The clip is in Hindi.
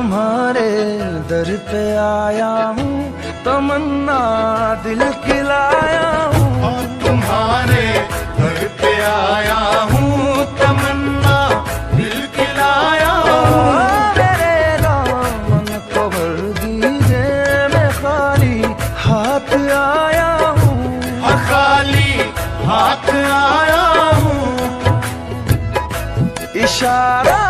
तुम्हारे दर पे आया हूँ, तमन्ना दिल की लाया हूँ। तुम्हारे दर पे आया हूँ, तमन्ना दिल की लाया हूँ। मेरे दामन को भर दीजिए, मैं खाली हाथ आया हूँ। खाली हाथ आया हूँ। इशारा